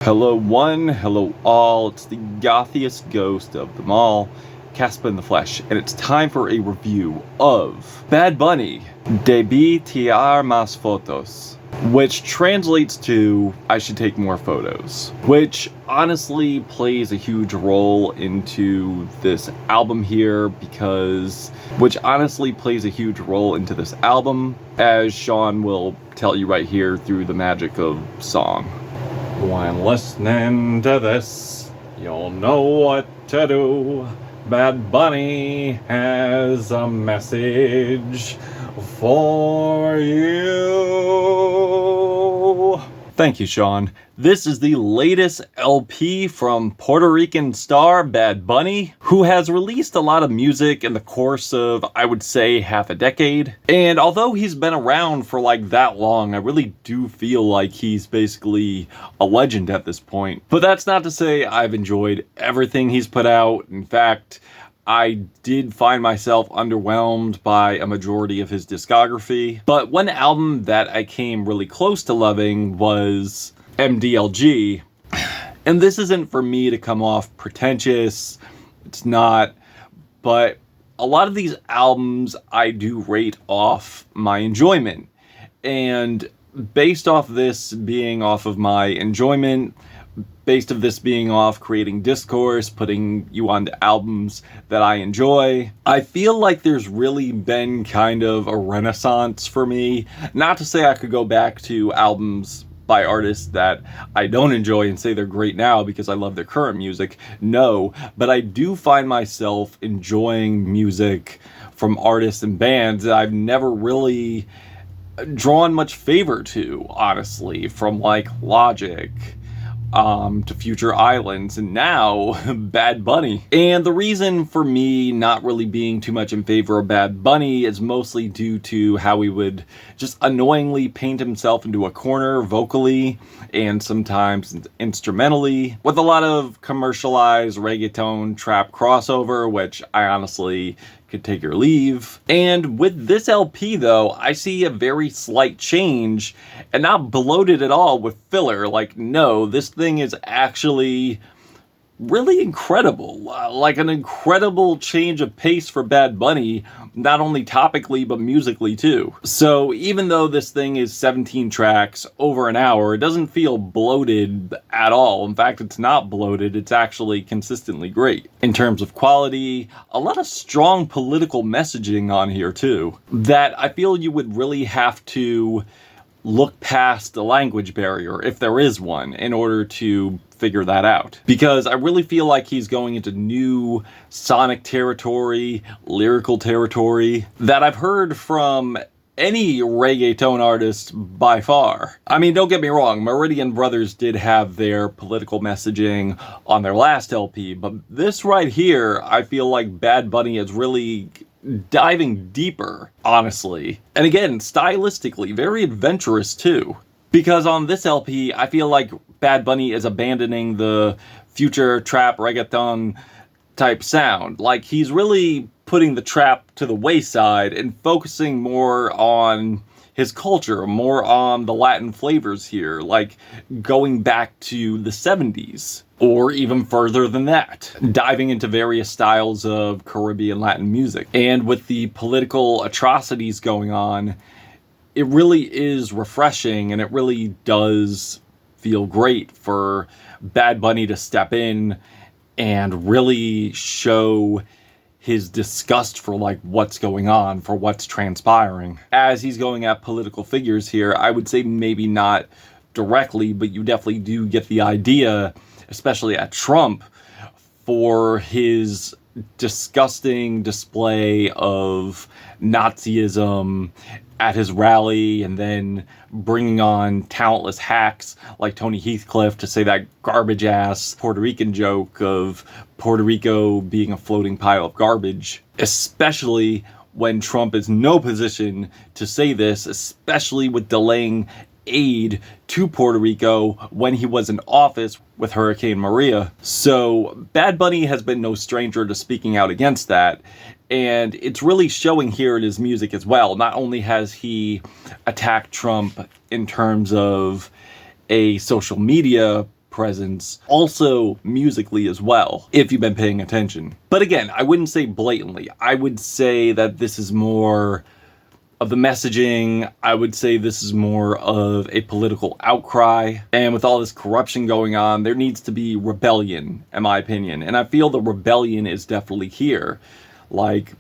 Hello one, hello all, it's the gothiest ghost of them all, Casper in the flesh, and it's time for a review of Bad Bunny, DeBi TiRaR más FotOs, which translates to, I should take more photos, which honestly plays a huge role into this album here as Sean will tell you right here through the magic of song. When listening to this, you'll know what to do. Bad Bunny has a message for you. Thank you, Sean. This is the latest LP from Puerto Rican star Bad Bunny, who has released a lot of music in the course of, I would say, half a decade. And although he's been around for like that long, I really do feel like he's basically a legend at this point. But that's not to say I've enjoyed everything he's put out. In fact, I did find myself underwhelmed by a majority of his discography. But one album that I came really close to loving was MDLG. And this isn't for me to come off pretentious, it's not, but a lot of these albums I do rate off my enjoyment. And based off this being off of my enjoyment, based of this being off creating discourse, putting you onto albums that I enjoy, I feel like there's really been kind of a renaissance for me. Not to say I could go back to albums by artists that I don't enjoy and say they're great now because I love their current music. No, but I do find myself enjoying music from artists and bands that I've never really drawn much favor to, honestly, from like Logic to Future Islands, and now Bad Bunny. And the reason for me not really being too much in favor of Bad Bunny is mostly due to how he would just annoyingly paint himself into a corner vocally and sometimes instrumentally, with a lot of commercialized reggaeton trap crossover, which I honestly could take or leave. And with this LP though, I see a very slight change, and not bloated at all with filler. Like, no, this thing is actually really incredible. Like an incredible change of pace for Bad Bunny, not only topically, but musically too. So even though this thing is 17 tracks over an hour, it doesn't feel bloated at all. In fact, it's not bloated, it's actually consistently great. In terms of quality, a lot of strong political messaging on here too, that I feel you would really have to look past the language barrier, if there is one, in order to figure that out. Because I really feel like he's going into new sonic territory, lyrical territory, that I've heard from any reggaeton artist by far. I mean, don't get me wrong, Meridian Brothers did have their political messaging on their last LP, but this right here, I feel like Bad Bunny is really diving deeper, honestly. And again, stylistically, very adventurous too. Because on this LP, I feel like Bad Bunny is abandoning the future trap reggaeton type sound. Like, he's really putting the trap to the wayside and focusing more on his culture, more on the Latin flavors here, like going back to the 70s. Or even further than that, diving into various styles of Caribbean Latin music. And with the political atrocities going on, it really is refreshing, and it really does feel great for Bad Bunny to step in and really show his disgust for like what's going on, for what's transpiring. As he's going at political figures here, I would say maybe not directly, but you definitely do get the idea, especially at Trump, for his disgusting display of Nazism at his rally, and then bringing on talentless hacks like Tony Heathcliff to say that garbage ass Puerto Rican joke of Puerto Rico being a floating pile of garbage, especially when Trump is no position to say this, especially with delaying aid to Puerto Rico when he was in office with Hurricane Maria. So Bad Bunny has been no stranger to speaking out against that, and it's really showing here in his music as well. Not only has he attacked Trump in terms of a social media presence, also musically as well, if you've been paying attention. But again, I wouldn't say blatantly. I would say that this is more of the messaging. I would say this is more of a political outcry. And with all this corruption going on, there needs to be rebellion, in my opinion. And I feel the rebellion is definitely here. Like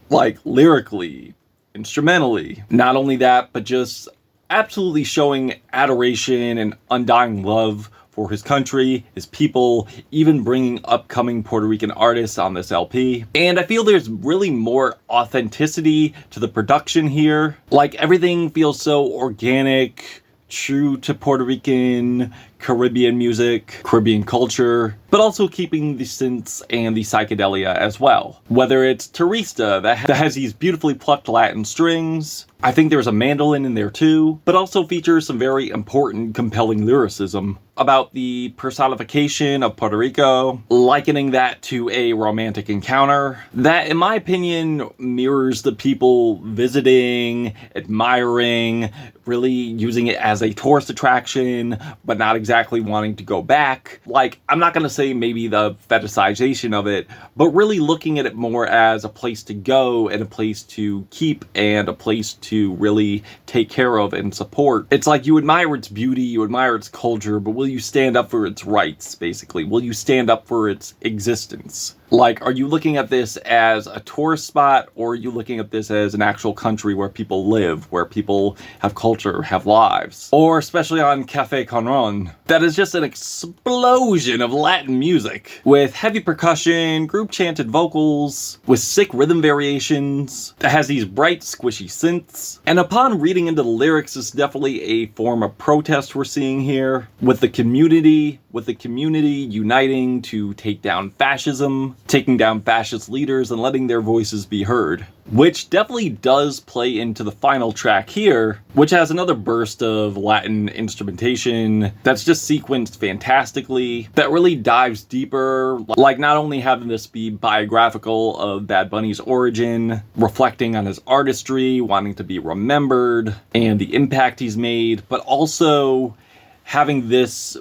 lyrically, instrumentally. Not only that, but just absolutely showing adoration and undying love for his country, his people, even bringing upcoming Puerto Rican artists on this LP. And I feel there's really more authenticity to the production here. Like, everything feels so organic, true to Puerto Rican, Caribbean music, Caribbean culture, but also keeping the synths and the psychedelia as well. Whether it's TURiSTA, that has these beautifully plucked Latin strings. I think there's a mandolin in there too, but also features some very important, compelling lyricism about the personification of Puerto Rico, likening that to a romantic encounter that, in my opinion, mirrors the people visiting, admiring, really using it as a tourist attraction, but not exactly wanting to go back. Like, I'm not gonna say maybe the fetishization of it, but really looking at it more as a place to go and a place to keep and a place to really take care of and support. It's like you admire its beauty, you admire its culture, but will you stand up for its rights, basically? Will you stand up for its existence? Like, are you looking at this as a tourist spot, or are you looking at this as an actual country where people live, where people have culture, have lives? Or especially on Café Conron, that is just an explosion of Latin music with heavy percussion, group chanted vocals, with sick rhythm variations, that has these bright, squishy synths. And upon reading into the lyrics, it's definitely a form of protest we're seeing here, with the community uniting to take down fascism, taking down fascist leaders and letting their voices be heard. Which definitely does play into the final track here, which has another burst of Latin instrumentation that's just sequenced fantastically, that really dives deeper, like not only having this be biographical of Bad Bunny's origin, reflecting on his artistry, wanting to be remembered, and the impact he's made, but also having this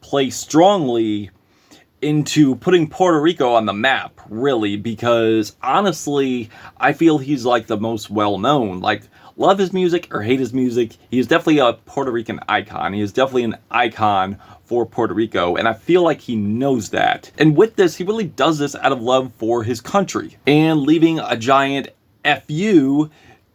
play strongly into putting Puerto Rico on the map, really, because honestly, I feel he's like the most well-known. Like, love his music or hate his music, he is definitely a Puerto Rican icon. He is definitely an icon for Puerto Rico, and I feel like he knows that. And with this, he really does this out of love for his country, and leaving a giant FU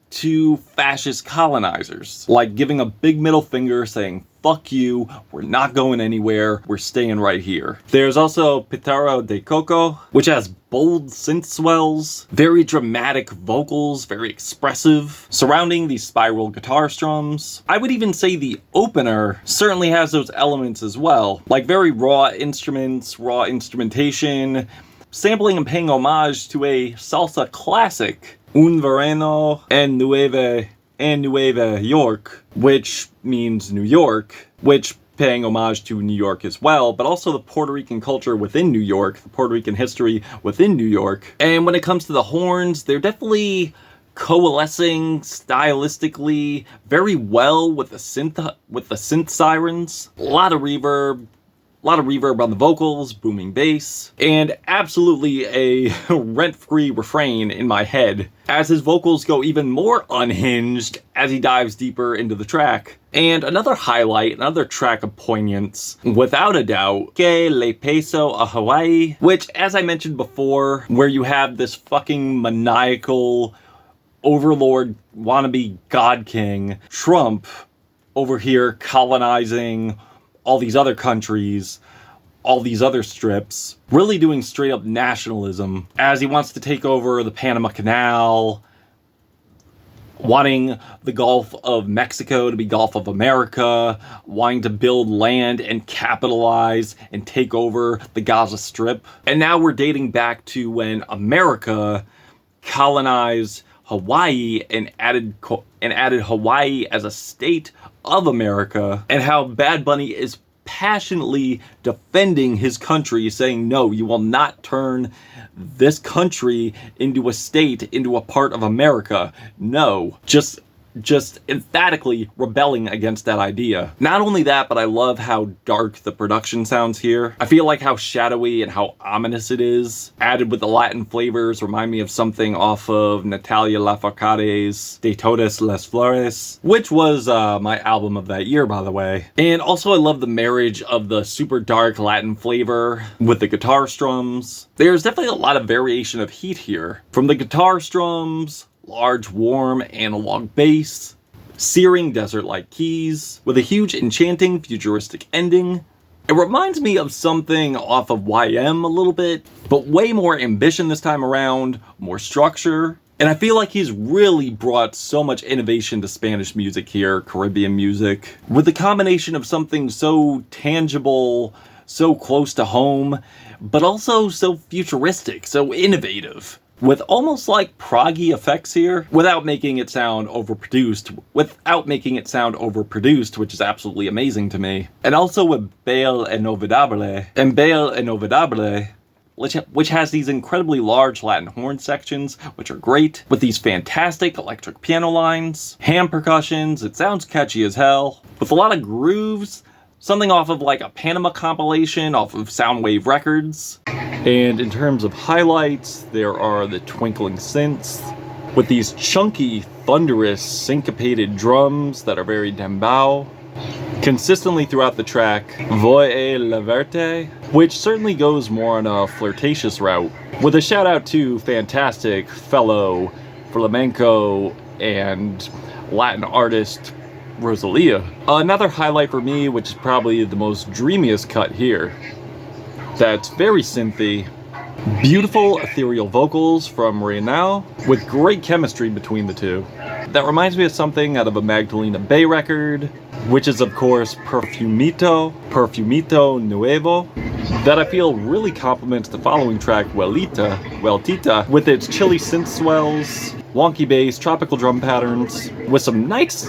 to fascist colonizers. Like giving a big middle finger saying, fuck you, we're not going anywhere, we're staying right here. There's also PIToRRO de COCO, which has bold synth swells, very dramatic vocals, very expressive, surrounding these spiral guitar strums. I would even say the opener certainly has those elements as well, like very raw instruments, raw instrumentation, sampling and paying homage to a salsa classic, Un Verano en NUEVAYoL, which means New York, which paying homage to New York as well, but also the Puerto Rican culture within New York, the Puerto Rican history within New York. And when it comes to the horns, they're definitely coalescing stylistically very well with the synth sirens. A lot of reverb on the vocals, booming bass, and absolutely a rent-free refrain in my head as his vocals go even more unhinged as he dives deeper into the track. And another highlight, another track of poignance, without a doubt, Que Le Peso a Hawaii, which, as I mentioned before, where you have this fucking maniacal overlord wannabe god king Trump over here colonizing all these other countries, all these other strips, really doing straight up nationalism as he wants to take over the Panama Canal, wanting the Gulf of Mexico to be Gulf of America, wanting to build land and capitalize and take over the Gaza Strip. And now we're dating back to when America colonized Hawaii and added Hawaii as a state of America, and how Bad Bunny is passionately defending his country, saying, no, you will not turn this country into a state, into a part of America. No, just just emphatically rebelling against that idea. Not only that, but I love how dark the production sounds here. I feel like how shadowy and how ominous it is, added with the Latin flavors, remind me of something off of Natalia Lafourcade's De Todas las Flores, which was my album of that year, by the way. And also I love the marriage of the super dark Latin flavor with the guitar strums. There's definitely a lot of variation of heat here. From the guitar strums, large warm analog bass, searing desert-like keys, with a huge enchanting futuristic ending. It reminds me of something off of YM a little bit, but way more ambition this time around, more structure. And I feel like he's really brought so much innovation to Spanish music here, Caribbean music, with the combination of something so tangible, so close to home, but also so futuristic, so innovative, with almost like proggy effects here, without making it sound overproduced, which is absolutely amazing to me. And also with BAILE INoLVIDABLE, which has these incredibly large Latin horn sections, which are great, with these fantastic electric piano lines, hand percussions. It sounds catchy as hell, with a lot of grooves, something off of like a Panama compilation off of Soundwave Records. And in terms of highlights, there are the twinkling synths, with these chunky, thunderous, syncopated drums that are very dembow. Consistently throughout the track, LLeVARTE, which certainly goes more on a flirtatious route, with a shout out to fantastic fellow flamenco and Latin artist Rosalia. Another highlight for me, which is probably the most dreamiest cut here, that's very synthy, beautiful ethereal vocals from REMAS, with great chemistry between the two. That reminds me of something out of a Magdalena Bay record, which is of course PERFuMITO NUEVO, that I feel really complements the following track, WELTiTA, with its chilly synth swells, wonky bass, tropical drum patterns, with some nice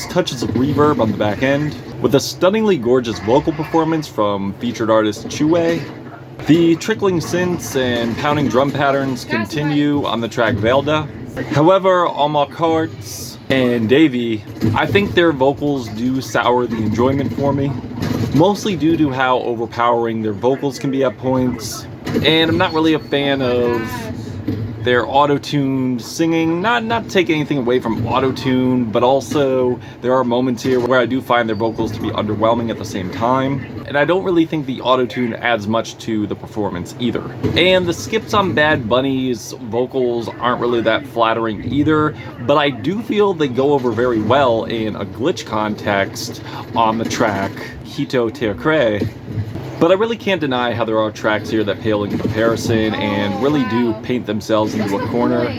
touches of reverb on the back end, with a stunningly gorgeous vocal performance from featured artist Chue. The trickling synths and pounding drum patterns continue on the track VeLDÁ. However, Almacarts and Davey, I think their vocals do sour the enjoyment for me, mostly due to how overpowering their vocals can be at points, and I'm not really a fan of their auto-tuned singing. Not to take anything away from auto-tune, but also there are moments here where I do find their vocals to be underwhelming at the same time, and I don't really think the auto-tune adds much to the performance either. And the skips on Bad Bunny's vocals aren't really that flattering either, but I do feel they go over very well in a glitch context on the track TeCRÉ. But I really can't deny how there are tracks here that pale in comparison and really do paint themselves into a corner,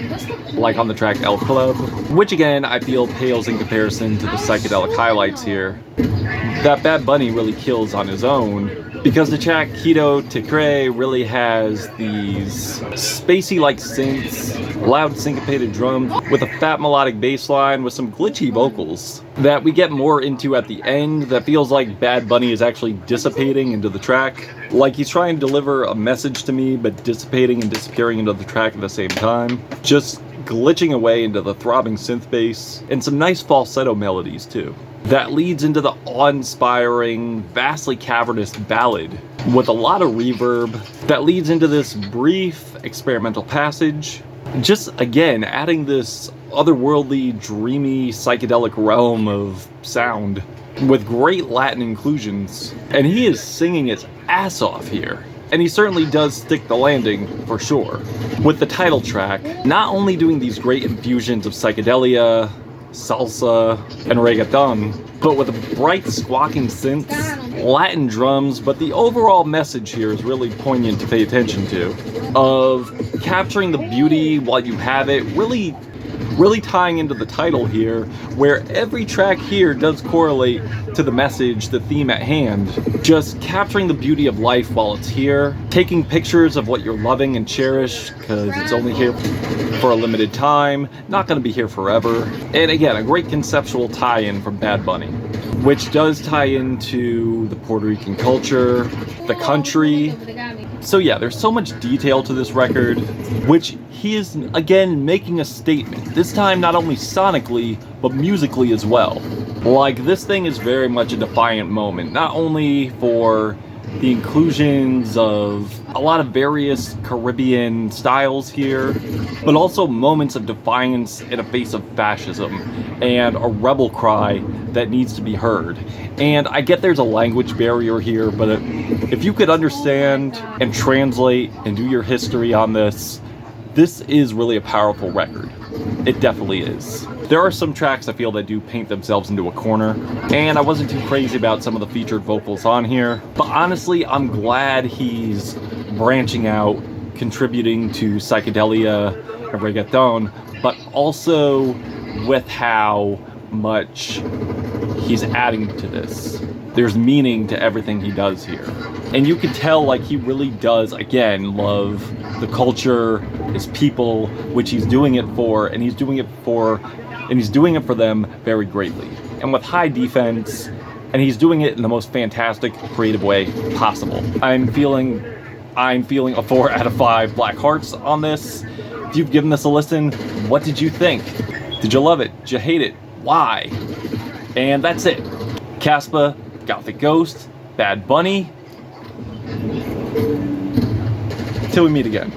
like on the track El Club, which again I feel pales in comparison to the psychedelic highlights here that Bad Bunny really kills on his own, because the track TeCRÉ really has these spacey-like synths, loud syncopated drums, with a fat melodic bass line with some glitchy vocals that we get more into at the end that feels like Bad Bunny is actually dissipating into the track. Like he's trying to deliver a message to me, but dissipating and disappearing into the track at the same time. Just glitching away into the throbbing synth bass, and some nice falsetto melodies too. That leads into the awe-inspiring, vastly cavernous ballad with a lot of reverb that leads into this brief experimental passage, just again adding this otherworldly, dreamy, psychedelic realm of sound with great Latin inclusions. And he is singing his ass off here. And he certainly does stick the landing, for sure. With the title track, not only doing these great infusions of psychedelia, salsa, and reggaeton, but with bright squawking synths, Latin drums, but the overall message here is really poignant to pay attention to, of capturing the beauty while you have it, really tying into the title here, where every track here does correlate to the message, the theme at hand. Just capturing the beauty of life while it's here, taking pictures of what you're loving and cherish, because it's only here for a limited time, not going to be here forever. And again, a great conceptual tie-in from Bad Bunny, which does tie into the Puerto Rican culture, the country, So yeah, there's so much detail to this record, which he is, again, making a statement. This time not only sonically, but musically as well. Like, this thing is very much a defiant moment, not only for the inclusions of a lot of various Caribbean styles here, but also moments of defiance in the face of fascism and a rebel cry that needs to be heard. And I get there's a language barrier here, but if you could understand and translate and do your history on this, this is really a powerful record. It definitely is. There are some tracks I feel that do paint themselves into a corner, and I wasn't too crazy about some of the featured vocals on here, but honestly, I'm glad he's branching out, contributing to psychedelia and reggaeton, but also with how much he's adding to this. There's meaning to everything he does here. And you can tell, like, he really does, again, love the culture, his people, which he's doing it for, and he's doing it for them very greatly. And with high defense, and he's doing it in the most fantastic, creative way possible. I'm feeling a 4 out of 5 black hearts on this. If you've given this a listen, what did you think? Did you love it? Did you hate it? Why? And that's it. Caspa, Gothic Ghost, Bad Bunny. Till we meet again.